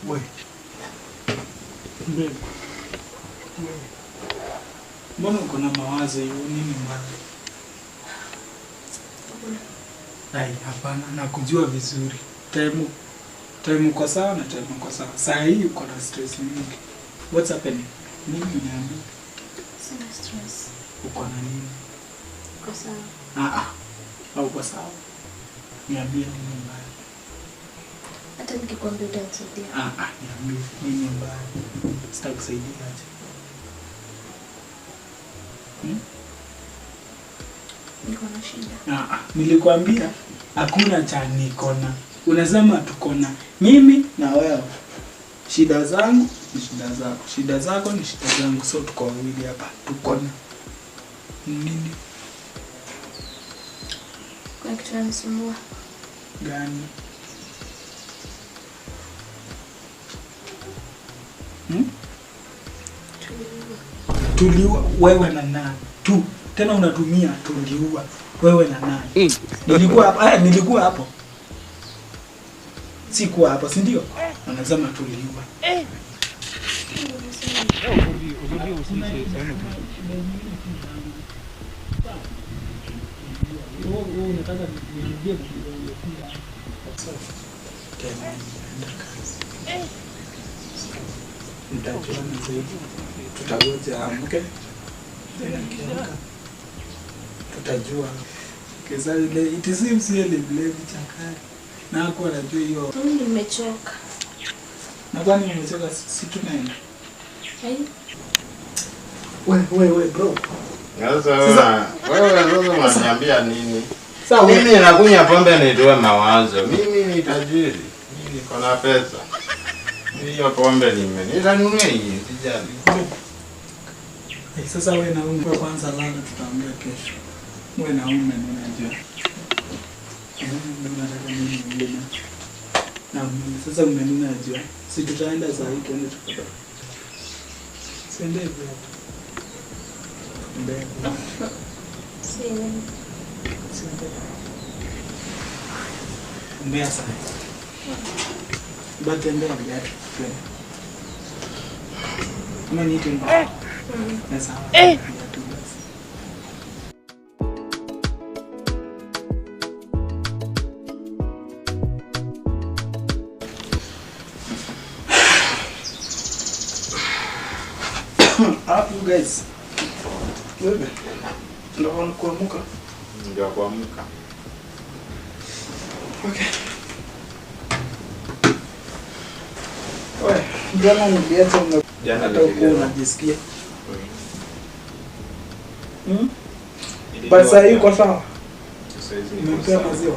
Wewe. Mbele. Mbona uko na mawazo hiyo nini mbaya? Ai, hapana, nakujua vizuri. Time uko sawa na time uko sawa. Saa hii uko na stress mingi. What's happening? Nini niambie? Sina stress. Uko na nini? Uko sawa. Au uko sawa? Niambie nini mbaya? Hata nikikwambia utanisaidia. Niambie nini mbaya? Sitakusaidia aje. Niko na shida. Nilikwambia hakuna cha nikona. Unasema tukona. Mimi na wewe. Shida zangu ni shida zako. Shida zako ni shida zangu. So tuko wawili hapa. Tukona. Nini? Kuna kitu kinanisumbua. Gani? Tuliua wewe na nani? Tena unatumia tuliua wewe na nani? Nilikuwa hapo. Sikuwa hapo, si ndio? Anasema tuliua. Tutangoja amke. Tutajua. Kesa ile it ile blame chakari. Na kwa najua hiyo. Mimi nimechoka. Na kwani nimechoka si tunaenda? Wewe bro. Sasa wewe unaniambia nini? Mimi nakunywa pombe nitoe mawazo. Mimi ni tajiri. Mimi niko na pesa. Hiyo pombe nitanunua hii, sijali. Sasa wewe na ume kwanza lala tutaongea kesho. Wewe na ume unajua. Sasa umenuna ajua. Si tutaenda saa hii tuende tukatoka. Sende hivyo. Mbele. Mbele sana. Batembea viatu. Kama ni timu. Sawa. Viatu basi. You guys. Wewe. Ndio kuamka. Ndio kuamka. Okay. Wewe, jana niliacha hata uko unajisikia. Basi hiyo kwa sawa. Sasa hizi nimepea maziwa.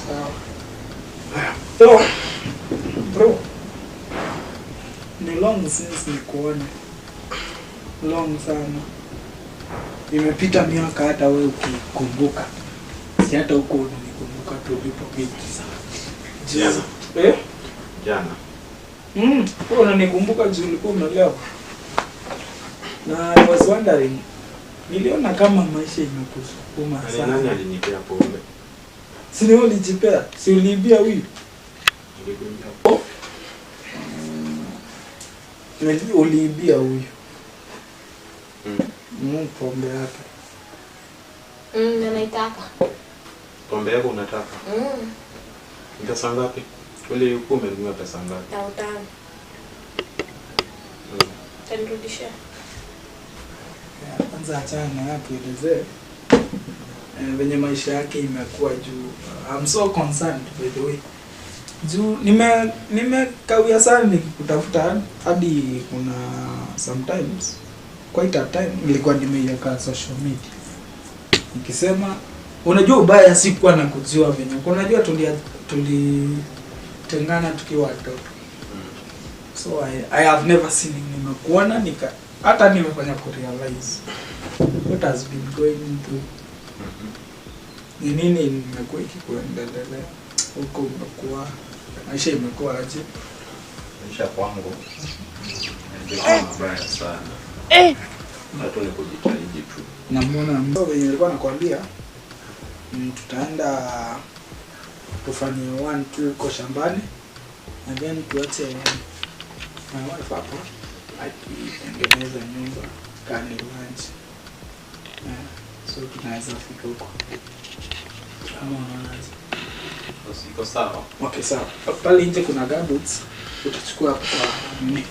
Sawa. Bro. Ni long since nikuone. Long sana. Imepita miaka hata wewe ukikumbuka. Si hata huko unanikumbuka tulipopita sana. Jana. Jana. Wewe unanikumbuka juu ulikuwa umelewa. Na I was wondering, niliona kama maisha imekusukuma sana. Nani alinipea pombe? Si wewe ulijipea? Si uliibia huyu? Nilikuibia. Uliibia huyu. Pombe yake. Naitaka. Pombe yako unataka? Ni pesa ngapi? Ule uko umenunua pesa ngapi? 5,000. Tanirudishia. Kwanza achana na hapo elezee. Venye maisha yake imekuwa juu. I'm so concerned by the way. Juu nimekawia sana nikikutafuta hadi kuna sometimes quite a time nilikuwa nimeiweka social media. Nikisema unajua ubaya sikuwa na kujua venye. Unajua tulitengana tukiwa watoto. So I have never seen nimekuona hata nimefanya kurealize what has been going through. Ni nini nimekuwa ikikuendelea huko umekuwa maisha imekuwa aje? Maisha kwangu ndio mabaya sana. Hata ni kujitahidi tu. Namuona mtu venye nilikuwa nakwambia tutaenda tufanye 1-2 kwa shambani And then tuache my wife hapo akitengeneza nyumba kani lunch. So tunaweza fika huko. Kama unaonaje? Usiko sawa. Okay, sawa. Pale nje kuna garbage utachukua hapo kwa nini?